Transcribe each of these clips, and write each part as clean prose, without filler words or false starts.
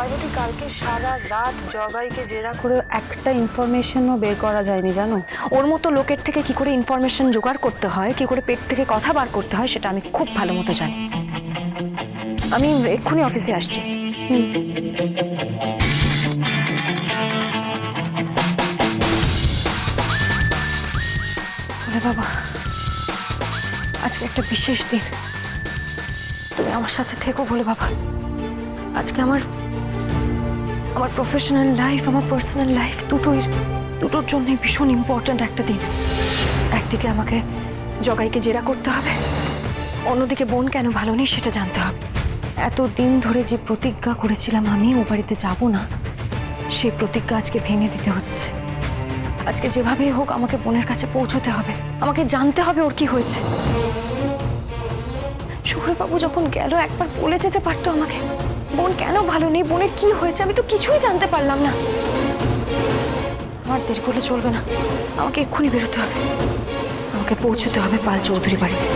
পার্বতী, কালকে সারা রাত জগাইকে জেরা করে একটা ইনফরমেশনও বের করা যায়নি জানো। ওর মতো লোকের থেকে কি করে ইনফরমেশন জোগাড় করতে হয়, কি করে পেট থেকে কথা বার করতে হয়, সেটা আমি খুব ভালো মতো জানি। আমি এক্ষুনি অফিসে আসছি। ওরে বাবা, আজকে একটা বিশেষ দিন। তুমি আমার সাথে থেকো বলে বাবা। আজকে আমার প্রফেশনাল লাইফ, আমার পার্সোনাল লাইফ দুটোর জন্যই ভীষণ ইম্পর্ট্যান্ট একটা দিন। একদিকে আমাকে জগাইকে জেরা করতে হবে, অন্যদিকে বোন কেন ভালো নেই সেটা জানতে হবে। এতদিন ধরে যে প্রতিজ্ঞা করেছিলাম আমি ও বাড়িতে যাব না, সেই প্রতিজ্ঞা আজকে ভেঙে দিতে হচ্ছে। আজকে যেভাবেই হোক আমাকে বোনের কাছে পৌঁছতে হবে, আমাকে জানতে হবে ওর কি হয়েছে। শুভ্রবাবু যখন গেল একবার বলে যেতে পারতো আমাকে, বোন কেন ভালো নেই, বোনের কি হয়েছে, আমি তো কিছুই জানতে পারলাম না। আমার দেরি করলে চলবে না, আমাকে এক্ষুনি বেরোতে হবে, আমাকে পৌঁছতে হবে পাল চৌধুরী বাড়িতে।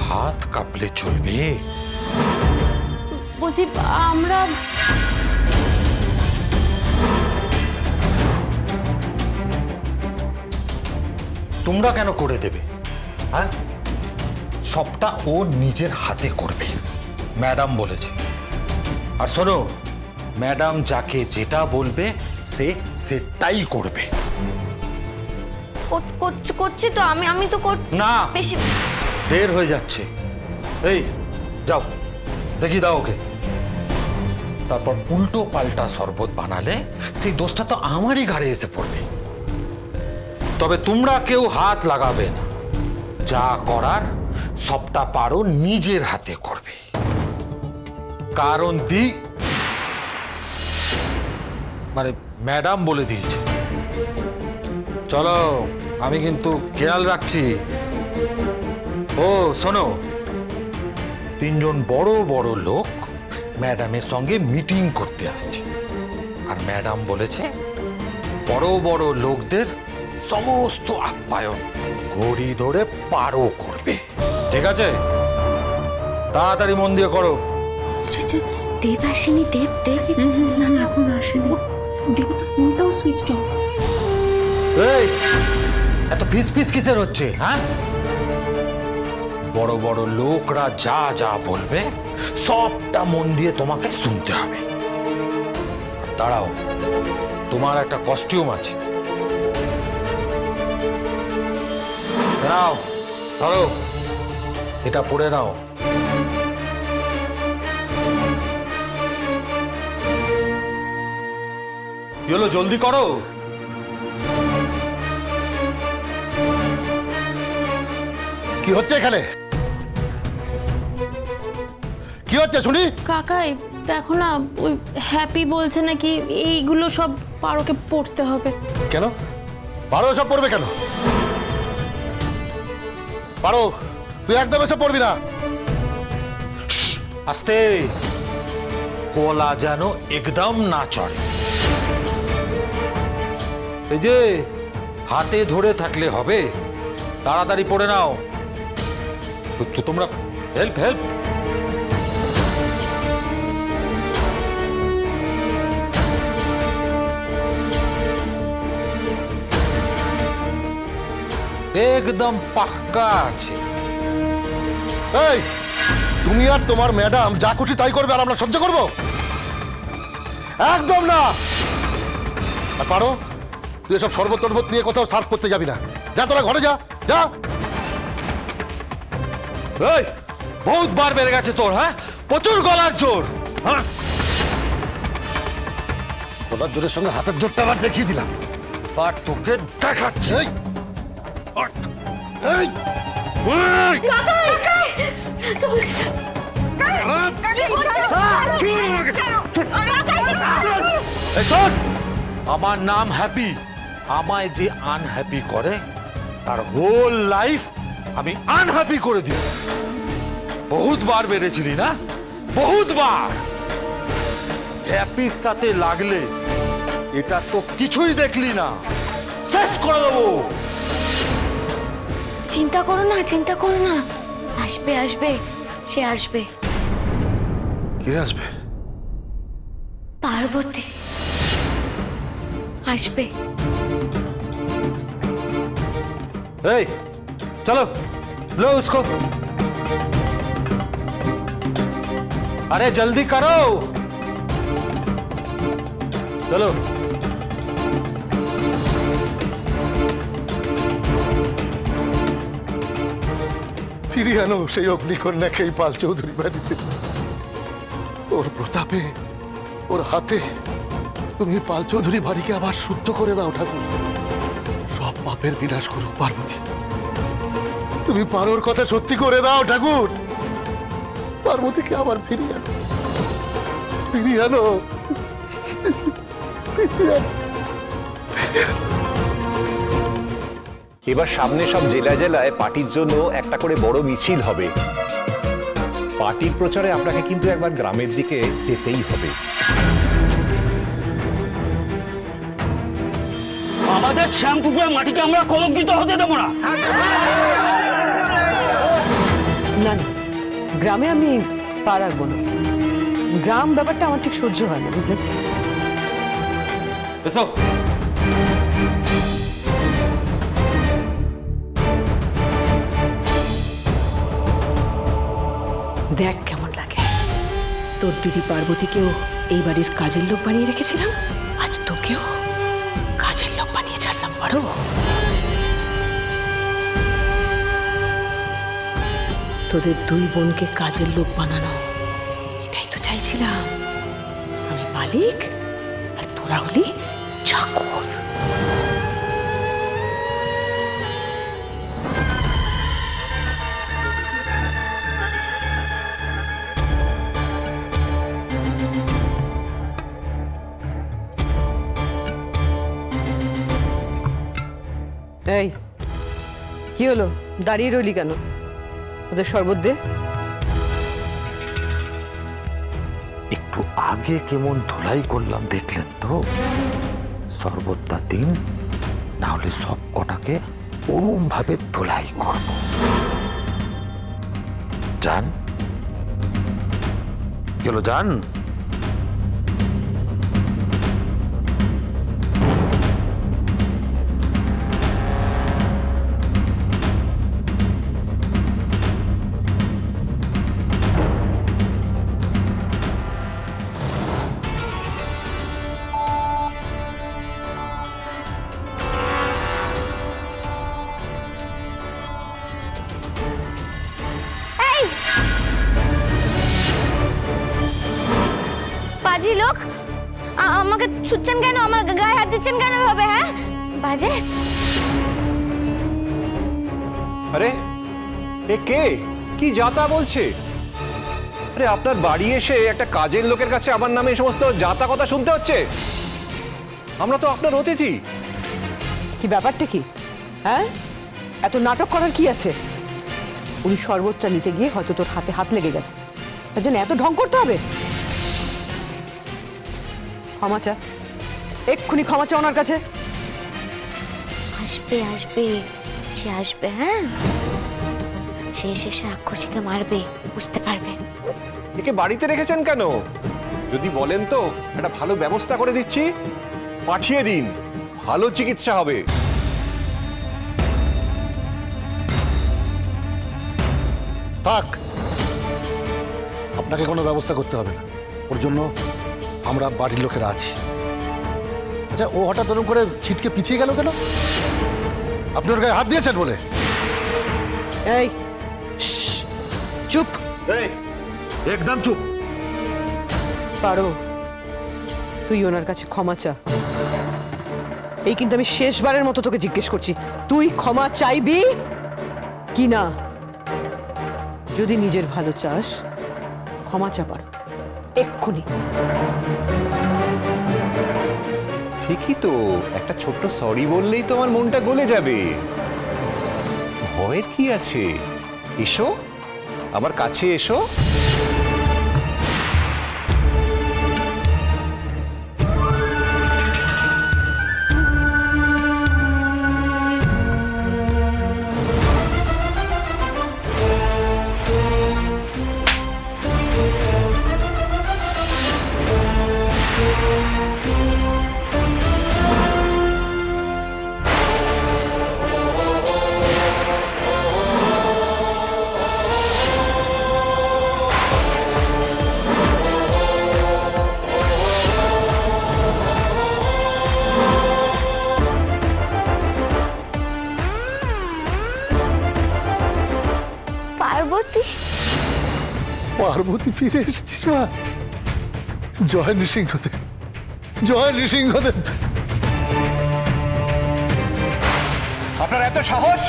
হাত কাঁপলে চলবে? বলছি আমরা তোমরা কেন করে দেবে? হ্যাঁ, সবটা ও নিজের হাতে করবে, ম্যাডাম বলেছে। আর শোনো, ম্যাডাম যাকে যেটা বলবে সে সেটাই করবে। করছি তো আমি তো না, বেশি দের হয়ে যাচ্ছে। এই যাও, দেখি দাও ওকে। তারপর উল্টো পাল্টা শরবত বানালে সেই দোষটা তো আমারই ঘাড়ে এসে পড়বে। তবে তোমরা কেউ হাত লাগাবে না, যা করার সবটা পারো নিজের হাতে করবে। কারণ মানে ম্যাডাম বলে দিয়েছে। চলো, আমি কিন্তু খেয়াল রাখছি। ও শোনো, তিনজন বড় বড় লোক ম্যাডামের সঙ্গে মিটিং করতে আসছে, আর ম্যাডাম বলেছে বড় বড় লোকদের সমস্ত আপ্যায়ন ঘড়ি ধরে পারও করবে। ঠিক আছে, তাড়াতাড়ি মন দিয়ে করো। দেব আসেনি? দেব না এখন আসেনি। দেব তো ফোনটাও সুইচ অফ। এই এত ফিস ফিস কিসের হচ্ছে? হ্যাঁ, বড় বড় লোকরা যা যা বলবে সবটা মন দিয়ে তোমাকে শুনতে হবে। দাঁড়াও, তোমার একটা কস্টিউম আছে, নাও, ধরো, এটা পরে নাও। কি হলো, জলদি করো। কি হচ্ছে এখানে? কি হচ্ছে শুনি? কাকাই দেখো না, ওই হ্যাপি বলছে নাকি এইগুলো সব পারোকে পড়তে হবে। কেন পারো এসব পড়বে কেন? পারো, তুই একদম এসব পড়বি না। আস্তে, কোলা যেন একদম না চড়ে। এই যে হাতে ধরে থাকলে হবে, তাড়াতাড়ি পড়ে নাও। তো তোমরা হেল্প হেল্প। একদম পাক্কা আছে। এই, তুমি আর তোমার ম্যাডাম যা খুশি তাই করবে আর আমরা সহ্য করব? একদম না। আর পারো, তুই এসব শরবত টরবত নিয়ে কোথাও সার্ভ করতে যাবি না। যা তোরা ঘরে যা, যা। এই বহুত বার বেড়ে গেছে তোর, হ্যাঁ, প্রচুর গলার জোর। হ্যাঁ, গলার জোরের সঙ্গে হাতের জোরটা আবার দেখিয়ে দিলাম। আর তোকে দেখাচ্ছে। এই, এই, এই, এই, শোন, আমার নাম হ্যাপি। আমায় যে আনহ্যাপি করে তার হোল লাইফ আমি আনহ্যাপি করে দিই। বহুতবার বেড়েছিলি না, বহুতবার। হ্যাপির সাথে লাগলে এটা তো কিছুই দেখলি না, শেষ করে দেবো। চিন্তা করো না, চিন্তা করো না, আসবে আসবে, সে আসবে। কে আসবে? পার্বতী আসবে। এই চলো, लो उसको। अरे जल्दी करो, चलो। ফিরিয়ে আনো সেই অগ্নিকন্যাকে এই পাল চৌধুরী বাড়িতে। ওর প্রতাপে, ওর হাতে তুমি পাল চৌধুরী বাড়িকে আবার শুদ্ধ করে দাও ঠাকুর। সব পাপের বিনাশ করুক পার্বতী। তুমি পারোর কথা সত্যি করে দাও ঠাকুর। পার্বতীকে আবার ফিরিয়ে আনো, ফিরিয়ে আনো, ফিরিয়ে আনো। এবার সামনে সব জেলায় জেলায় পার্টির জন্য একটা করে বড় মিছিল হবে। পার্টির প্রচারে আপনাকে কিন্তু একবার গ্রামের দিকে যেতেই হবে। আমাদের শ্যামপুকুরের মাটিকে আমরা কলঙ্কিত হতে দেবো না। না না, গ্রামে আমি পা রাখবো না। গ্রাম ব্যাপারটা আমার ঠিক সহ্য হয় না, বুঝলে? এসো। দেখ কেমন লাগে। তোর দিদি পার্বতীকেও এই বাড়ির কাজের লোক বানিয়ে রেখেছিলাম, আজ তোকেও কাজের লোক বানিয়ে ছাড়লাম। পারো? তোদের দুই বোনকে কাজের লোক বানানো, এটাই তো চাইছিলাম। আমি মালিক আর তোরা হলি চাকর। এই কি হলো, দাঁড়িয়ে রইলি কেন? ওদের শরবত দে। একটু আগে কেমন ধুলাই করলাম দেখলেন তো? শরবতটা দিন, না হলে সব কটাকে ওরম ভাবে ধুলাই করব। জান গেল, জান। বাজি লোক, আমাকে ছুটছেন কেন? আমার গায়ে হাত দিচ্ছেন কেন ভাবে? হ্যাঁ বাজে। আরে এ কে? কি যাতা বলছে? আরে আপনার বাড়ি এসে একটা কাজের লোকের কাছে আমার নামে এই সমস্ত যাতা কথা শুনতে হচ্ছে? আমরা তো আপনার অতিথি। কি ব্যাপারটা কি? হ্যাঁ, এত নাটক করার কি আছে? উনি শরবতটা নিতে গিয়ে হয়তো তোর হাতে হাত লেগে গেছে, তার জন্য এত ঢং করতে হবে? ক্ষমা চা, এক্ষুনি ক্ষমা চা ওনার কাছে। আসবে আসবে, সে আসবে। হ্যাঁ, সে এসে রাক্ষসীকে মারবে, বুঝতে পারবে। একে বাড়িতে রেখেছেন কেন? যদি বলেন তো একটা ভালো ব্যবস্থা করে দিচ্ছি, পাঠিয়ে দিন, ভালো চিকিৎসা হবে। থাক, আপনাকে কোনো ব্যবস্থা করতে হবে না। ওর জন্য আমরা বাড়ির লোকেরা আছি। আচ্ছা, ও হঠাৎ ওরকম করে ছিটকে পিছিয়ে গেল কেন? আপনি ওর গায়ে হাত দিয়েছেন বলে? এই শ্শ্, চুপ। এই একদম চুপ। পারো, তুই ওনার কাছে ক্ষমা চা। এই কিন্তু আমি শেষবারের মতো তোকে জিজ্ঞেস করছি, তুই ক্ষমা চাইবি কি না? যদি নিজের ভালো চাস, ক্ষমা চা পার এক্ষুনি। ঠিকই তো, একটা ছোট্ট সরি বললেই তো আমার মনটা গলে যাবে। ভয়ের কি আছে? এসো, আমার কাছে এসো। পার্বতী, পার্বতী ফিরে এসেছিস মা? জয় নৃসিংহদেব, জয় নৃসিংহদেব। আপনার এত সাহস,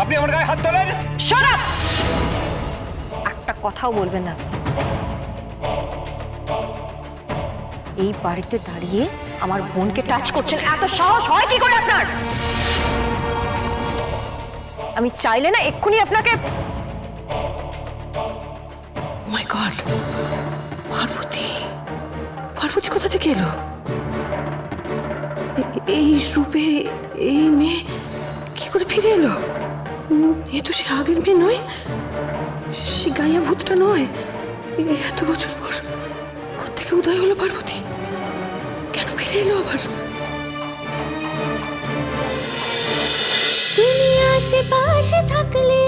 আপনি আমার গায়ে হাত তোলেন? Shut up! একটা কথাও বলবেন না। এই বাড়িতে দাঁড়িয়ে আমার বোনকে টাচ করছেন, এত সাহস হয় কি করে আপনার? আমি চাইলে না এক্ষুনি আপনাকে। মাই গড, পার্বতী, পার্বতী কোথা থেকে এলো? এই রূপে এই মেয়ে কি করে ফিরে এলো? এ তো সে আগের মেয়ে নয়, সে গাইয়া ভূতটা নয়। এত বছর পর কোত্থেকে উদয় হলো পার্বতী? কেন ফিরে এলো আবার? তুমি আশেপাশে থাকলে